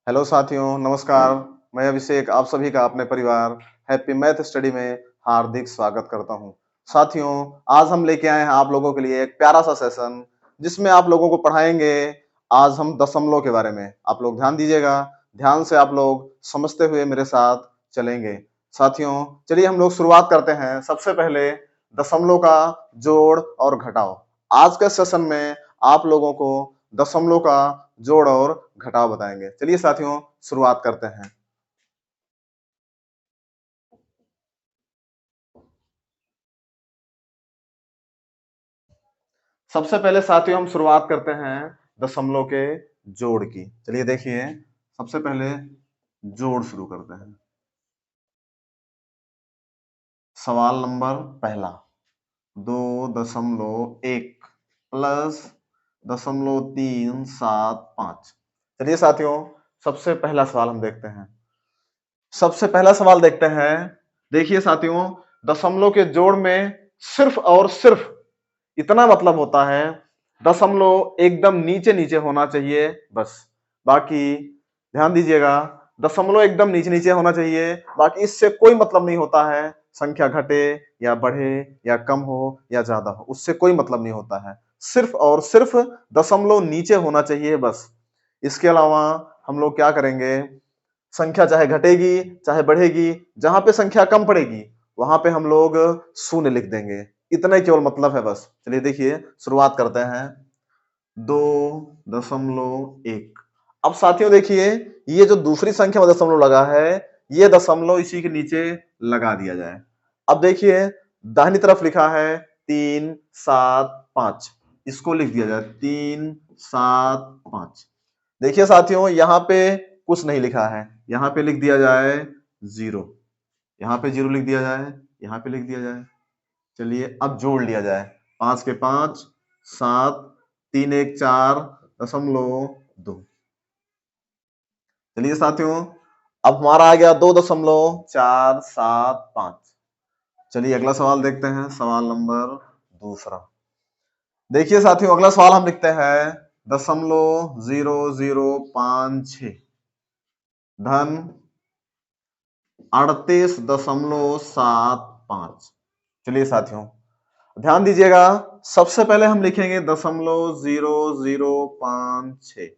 Hello साथियों, नमस्कार। मैं अभिषेक आप सभी का अपने परिवार हैप्पी मैथ स्टडी में हार्दिक स्वागत करता हूं। साथियों, आज हम लेके आए हैं आप लोगों के लिए एक प्यारा सा सेशन जिसमें आप लोगों को पढ़ाएंगे। आज हम दशमलव के बारे में। आप लोग ध्यान दीजिएगा, ध्यान से आप लोग समझते हुए मेरे साथ चलेंगे। साथियों, चलिए हम लोग शुरुआत करते हैं। सबसे पहले दशमलव का जोड़ और घटाव। आज के सेशन में आप लोगों को दशमलव का जोड़ और घटाव बताएंगे। चलिए साथियों, शुरुआत करते हैं। सबसे पहले साथियों हम शुरुआत करते हैं दशमलव के जोड़ की। चलिए देखिए, सबसे पहले जोड़ शुरू करते हैं। सवाल नंबर पहला, 2.1 प्लस 0.375। चलिए साथियों, सबसे पहला सवाल हम देखते हैं। सबसे पहला सवाल देखते हैं। देखिए साथियों, दशमलव के जोड़ में सिर्फ और सिर्फ इतना मतलब होता है, दशमलव एकदम नीचे नीचे होना चाहिए बस। बाकी ध्यान दीजिएगा, दशमलव एकदम नीचे नीचे होना चाहिए। बाकी इससे कोई मतलब नहीं होता है संख्या घटे या बढ़े या कम हो या ज्यादा हो, उससे कोई मतलब नहीं होता है। सिर्फ और सिर्फ दशमलव नीचे होना चाहिए बस। इसके अलावा हम लोग क्या करेंगे, संख्या चाहे घटेगी चाहे बढ़ेगी, जहां पे संख्या कम पड़ेगी वहां पे हम लोग शून्य लिख देंगे। इतना ही केवल मतलब है बस। चलिए देखिए, शुरुआत करते हैं। 2.1। अब साथियों देखिए, ये जो दूसरी संख्या में दशमलव लगा है, ये दशमलव इसी के नीचे लगा दिया जाए। अब देखिए, दाहिनी तरफ लिखा है 375, इसको लिख दिया जाए 375। देखिए साथियों, यहाँ पे कुछ नहीं लिखा है, यहाँ पे लिख दिया जाए 0। यहाँ पे 0 लिख दिया जाए, यहाँ पे लिख दिया जाए। चलिए अब जोड़ लिया जाए। 5 के 5, 7, 3 1 4.2। चलिए साथियों, अब हमारा आ गया 2.475। चलिए अगला सवाल देखते हैं, सवाल नंबर दूसरा। देखिए साथियों, अगला सवाल हम लिखते हैं 0.0056 धन 38.75। चलिए साथियों, ध्यान दीजिएगा। सबसे पहले हम लिखेंगे 0.0056।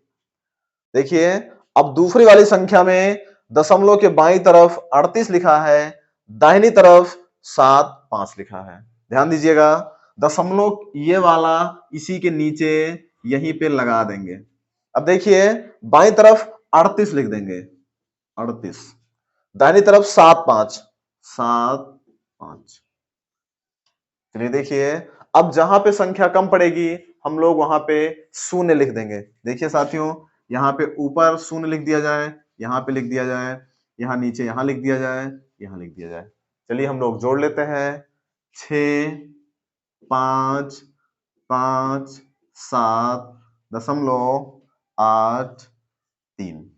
देखिए, अब दूसरी वाली संख्या में दशमलव के बाईं तरफ 38 लिखा है, दाहिनी तरफ 75 लिखा है। ध्यान दीजिएगा, दशमलव ये वाला इसी के नीचे यहीं पे लगा देंगे। अब देखिए, बाईं तरफ 38 लिख देंगे, 38। दाहिनी तरफ 75, 75। चलिए देखिए, अब जहां पे संख्या कम पड़ेगी हम लोग वहां पे शून्य लिख देंगे। देखिए साथियों, यहाँ पे ऊपर शून्य लिख दिया जाए, यहाँ पे लिख दिया जाए, यहाँ नीचे यहाँ लिख दिया जाए, यहाँ लिख दिया जाए। चलिए हम लोग जोड़ लेते हैं। 6 5 5 7.83।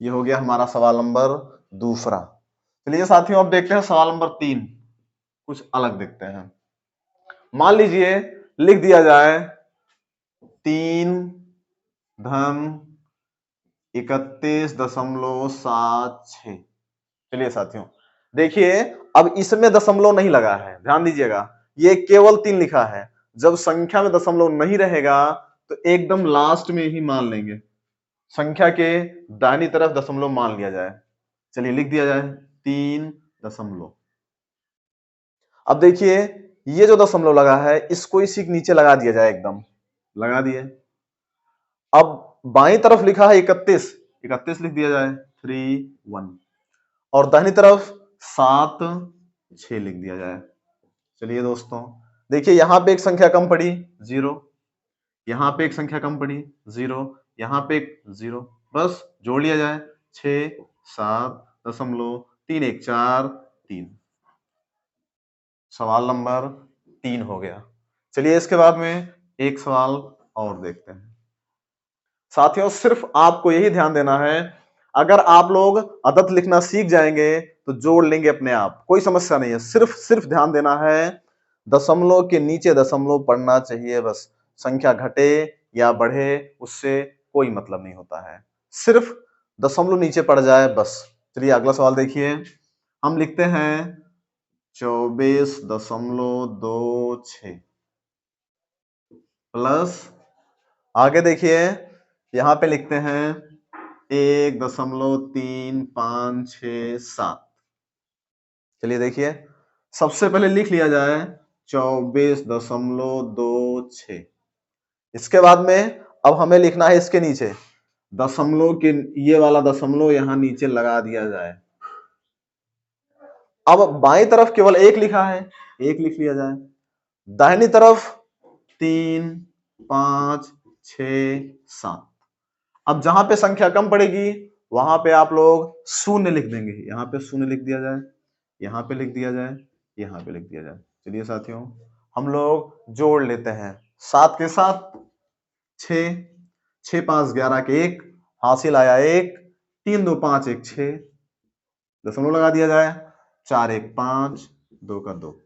ये हो गया हमारा सवाल नंबर दूसरा। चलिए साथियों, अब देखते हैं सवाल नंबर 3। कुछ अलग देखते हैं। मान लीजिए लिख दिया जाए 3 धन 31.76। चलिए साथियों, देखिए अब इसमें दशमलव नहीं लगा है, ध्यान दीजिएगा, ये केवल 3 लिखा है। जब संख्या में दशमलव नहीं रहेगा तो एकदम लास्ट में ही मान लेंगे, संख्या के दाहिनी तरफ दशमलव मान लिया जाए। चलिए लिख दिया जाए 3 दशमलव। अब देखिए, ये जो दशमलव लगा है इसको इसी के नीचे लगा दिया जाए, एकदम लगा दिए। अब बाईं तरफ लिखा है 31, 31 लिख दिया जाए 3 1। और दाहिनी तरफ 7 6 लिख दिया जाए। चलिए दोस्तों, देखिए यहां पे एक संख्या कम पड़ी 0, यहां पे एक संख्या कम पड़ी 0, यहां पे एक 0, बस जोड़ लिया जाए 6 7.314 3। सवाल नंबर 3 हो गया। चलिए इसके बाद में एक सवाल और देखते हैं। साथियों, सिर्फ आपको यही ध्यान देना है, अगर आप लोग अदद लिखना सीख जाएंगे तो जोड़ लेंगे अपने आप, कोई समस्या नहीं है। सिर्फ सिर्फ ध्यान देना है, दशमलव के नीचे दशमलव पढ़ना चाहिए बस। संख्या घटे या बढ़े उससे कोई मतलब नहीं होता है। सिर्फ दशमलव नीचे पड़ जाए बस। चलिए अगला सवाल देखिए, हम लिखते हैं 24.26 प्लस, आगे देखिए यहां पे लिखते हैं 1.3567। चलिए देखिए, सबसे पहले लिख लिया जाए 24.26। इसके बाद में अब हमें लिखना है इसके नीचे दशमलव के, ये वाला दशमलव यहां नीचे लगा दिया जाए। अब बाईं तरफ केवल एक लिखा है, एक लिख लिया जाए। दाहिनी तरफ 3, 5, 6, 7। अब जहां पे संख्या कम पड़ेगी वहां पे आप लोग शून्य लिख देंगे। यहां पे शून्य लिख दिया जाए, यहां पे लिख दिया जाए, यहां पे लिख दिया जाए। चलिए साथियों, हम लोग जोड़ लेते हैं। 7 के साथ 6, 6 5 11 के 1, हासिल आया 1, 3 2 5 1 6, दशमलव लगा दिया जाए, 4 1 5, 2 का 2।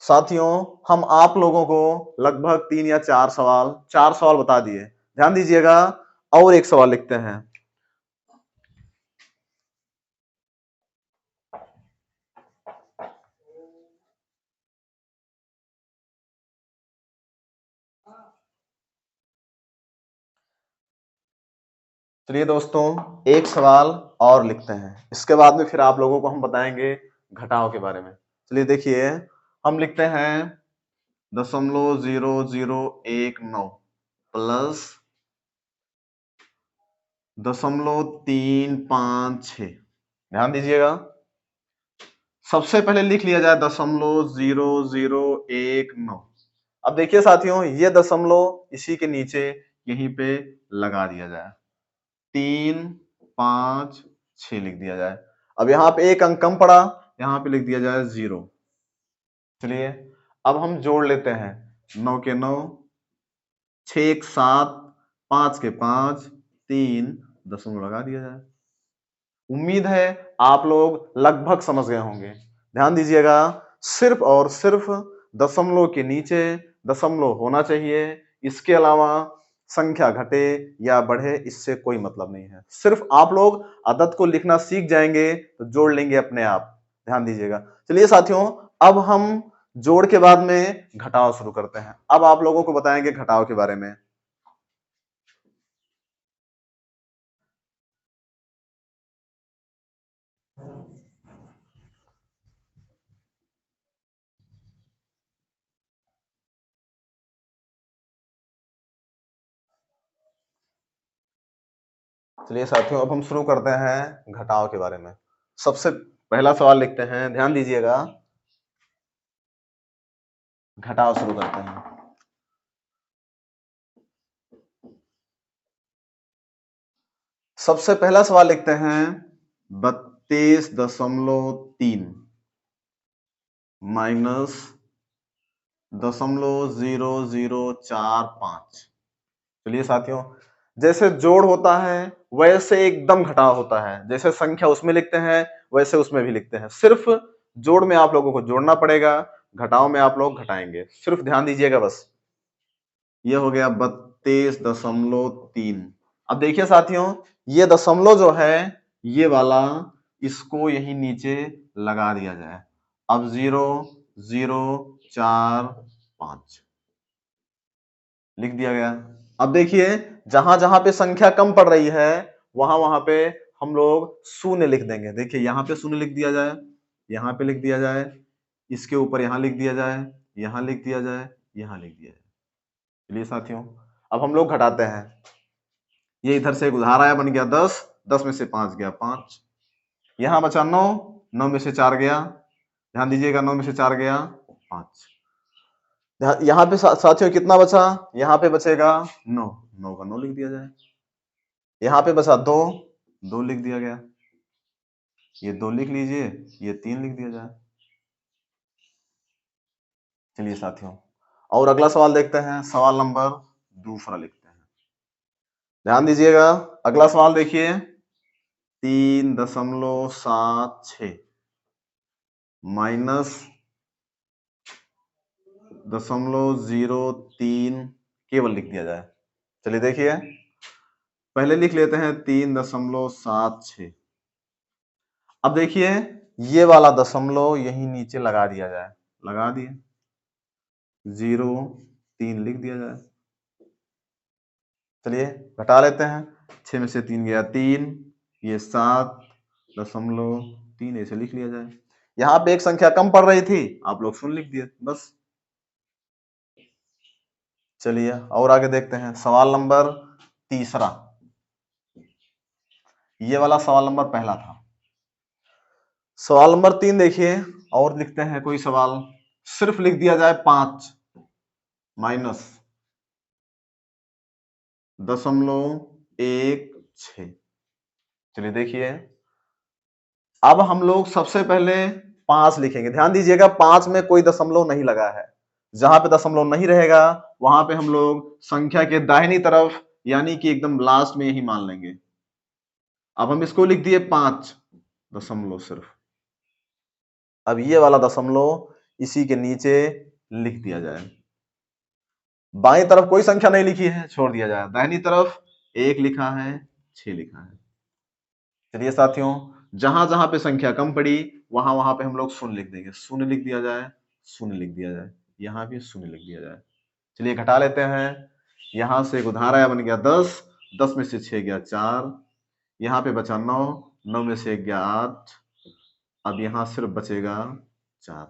साथियों, हम आप लोगों को लगभग 3 या 4 सवाल बता दिए। ध्यान दीजिएगा, और एक सवाल लिखते हैं। चलिए दोस्तों, एक सवाल और लिखते हैं, इसके बाद में फिर आप लोगों को हम बताएंगे घटाव के बारे में। चलिए देखिए, हम लिखते हैं 0.0019 प्लस 0.356। ध्यान दीजिएगा, सबसे पहले लिख लिया जाए 0.0019। अब देखिए साथियों, ये दशमलव इसी के नीचे यहीं पे लगा दिया जाए, 3 5 6 लिख दिया जाए। अब यहाँ पे एक अंक कम पड़ा, यहाँ पे लिख दिया जाए 0। चलिए अब हम जोड़ लेते हैं, 9 के 9, 6 1 7, 5 के 5, 3, दशमलव लगा दिया जाए। उम्मीद है आप लोग लगभग समझ गए होंगे। ध्यान दीजिएगा, सिर्फ और सिर्फ दशमलव के नीचे दशमलव होना चाहिए। इसके अलावा संख्या घटे या बढ़े इससे कोई मतलब नहीं है। सिर्फ आप लोग अदद को लिखना सीख जाएंगे तो जोड़ लेंगे अपने आप। ध्यान दीजिएगा। चलिए साथियों, अब हम जोड़ के बाद में घटाव शुरू करते हैं। अब आप लोगों को बताएंगे घटाव के बारे में। चलिए साथियों, अब हम शुरू करते हैं घटाव के बारे में। सबसे पहला सवाल लिखते हैं, ध्यान दीजिएगा, घटाव शुरू करते हैं। सबसे पहला सवाल लिखते हैं 32.3 माइनस 0.0045। चलिए साथियों, जैसे जोड़ होता है वैसे एकदम घटाव होता है। जैसे संख्या उसमें लिखते हैं वैसे उसमें भी लिखते हैं। सिर्फ जोड़ में आप लोगों को जोड़ना पड़ेगा, घटाव में आप लोग घटाएंगे। सिर्फ ध्यान दीजिएगा बस। ये हो गया 32.3। अब देखिए साथियों, ये दशमलव जो है ये वाला, इसको यही नीचे लगा दिया जाए। अब 0.045 लिख दिया गया। अब देखिए, जहां जहां पे संख्या कम पड़ रही है वहां वहां पे हम लोग शून्य लिख देंगे। देखिए यहां पे शून्य लिख दिया जाए, यहां पे लिख दिया जाए, इसके ऊपर यहां लिख दिया जाए, यहां लिख दिया जाए, यहां लिख दिया जाए। चलिए साथियों, अब हम लोग घटाते हैं। ये इधर से एक उधार आया, बन गया 10, 10 में से 5 गया 5, यहां बचा 9, 9 में से 4 गया, ध्यान दीजिएगा, 9 में से 4 गया 5। यहां पे साथियों कितना बचा, यहां पे बचेगा 9, 9 का 9 लिख दिया जाए। यहां पे बचा 2, 2 लिख दिया गया। ये 2 लिख लीजिए, ये 3 लिख दिया जाए। चलिए साथियों, और अगला सवाल देखते हैं। सवाल नंबर दूसरा लिखते हैं। ध्यान दीजिएगा, अगला सवाल देखिए, 3.76 माइनस 0.03 केवल लिख दिया जाए। चलिए देखिए, पहले लिख लेते हैं 3.76। अब देखिए ये वाला दशमलव यही नीचे लगा दिया जाए, लगा दिए 0.3 लिख दिया जाए। चलिए घटा लेते हैं, 6 में से 3 गया 3, ये 7.3 ऐसे लिख लिया जाए। यहाँ पे एक संख्या कम पड़ रही थी, आप लोग शून्य लिख दिए बस। चलिए और आगे देखते हैं सवाल नंबर तीसरा। ये वाला सवाल नंबर पहला था। सवाल नंबर 3 देखिए, और लिखते हैं कोई सवाल। सिर्फ लिख दिया जाए 5 माइनस 0.16। चलिए देखिए, अब हम लोग सबसे पहले 5 लिखेंगे। ध्यान दीजिएगा 5 में कोई दशमलव नहीं लगा है। जहां पे दशमलव नहीं रहेगा वहां पे हम लोग संख्या के दाहिनी तरफ यानी कि एकदम लास्ट में यही मान लेंगे। अब हम इसको लिख दिए 5 दशमलव सिर्फ। अब ये वाला दशमलव इसी के नीचे लिख दिया जाए। बाएं तरफ कोई संख्या नहीं लिखी है, छोड़ दिया जाए। दाहिनी तरफ 1 लिखा है, 6 लिखा है। चलिए साथियों, जहां जहां पे संख्या कम पड़ी वहां वहां पे हम लोग शून्य लिख देंगे। शून्य लिख दिया जाए, शून्य लिख दिया जाए, यहां भी शून्य लिख दिया जाए। चलिए घटा लेते हैं। यहां से एक उधार आया, बन गया 10, 10 में से 6 गया 4, यहां पे बचा 9, 9 में से 1 गया 8, अब यहां सिर्फ बचेगा 4,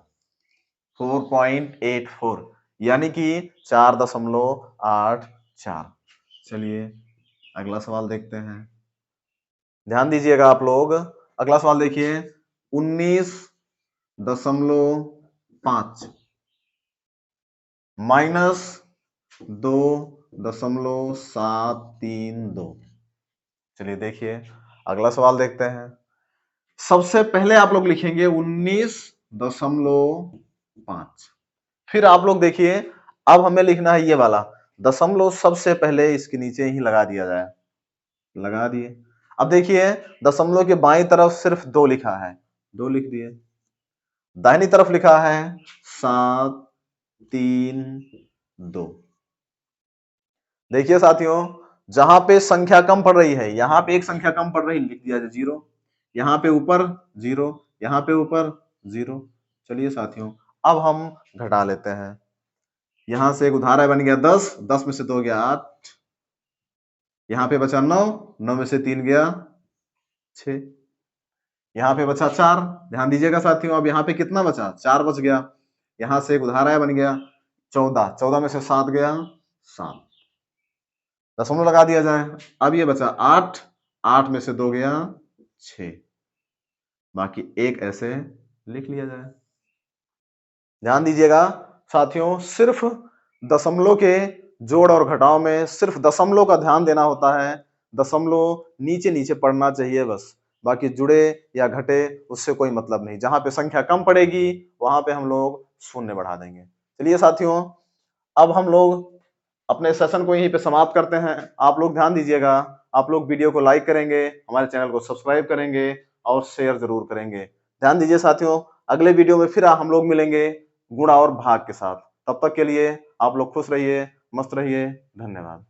4.84 यानी कि 4.84। चलिए अगला सवाल देखते हैं। ध्यान दीजिएगा आप लोग, अगला सवाल देखिए 19.5 माइनस 2.732। चलिए देखिए अगला सवाल देखते हैं। सबसे पहले आप लोग लिखेंगे 19.5, फिर आप लोग देखिए अब हमें लिखना है ये वाला दशमलव, सबसे पहले इसके नीचे ही लगा दिया जाए, लगा दिए। अब देखिए दशमलव के बाईं तरफ सिर्फ 2 लिखा है, 2 लिख दिए। दाहिनी तरफ लिखा है 732। देखिए साथियों, जहां पे संख्या कम पड़ रही है, यहां पे एक संख्या कम पड़ रही, लिख दिया जाए 0, यहां पे ऊपर 0, यहां पे ऊपर 0। चलिए साथियों अब हम घटा लेते हैं। यहां से एक उधार बन गया 10, 10 में से 2 गया 8, यहां पे बचा 9, 9 में से 3 गया 6, यहां पे बचा 4। ध्यान दीजिएगा साथियों, अब यहां पे कितना बचा, 4 बच गया। यहां से एक उधार आया, बन गया 14, 14 में से 7 गया 7, दशमलव लगा दिया जाए। अब ये बचा 8, 8 में से 2 गया 6, बाकी 1 ऐसे लिख लिया जाए। ध्यान दीजिएगा साथियों, सिर्फ दशमलव के जोड़ और घटाव में सिर्फ दशमलव का ध्यान देना होता है। दशमलव नीचे नीचे पढ़ना चाहिए बस, बाकी जुड़े या घटे उससे कोई मतलब नहीं। जहां पे संख्या कम पड़ेगी वहां पे हम लोग शून्य बढ़ा देंगे। चलिए साथियों, अब हम लोग अपने सेशन को यहीं पे समाप्त करते हैं। आप लोग ध्यान दीजिएगा, आप लोग वीडियो को लाइक करेंगे, हमारे चैनल को सब्सक्राइब करेंगे और शेयर जरूर करेंगे। ध्यान दीजिए साथियों, अगले वीडियो में फिर हम लोग मिलेंगे गुणा और भाग के साथ। तब तक के लिए आप लोग खुश रहिए, मस्त रहिए। धन्यवाद।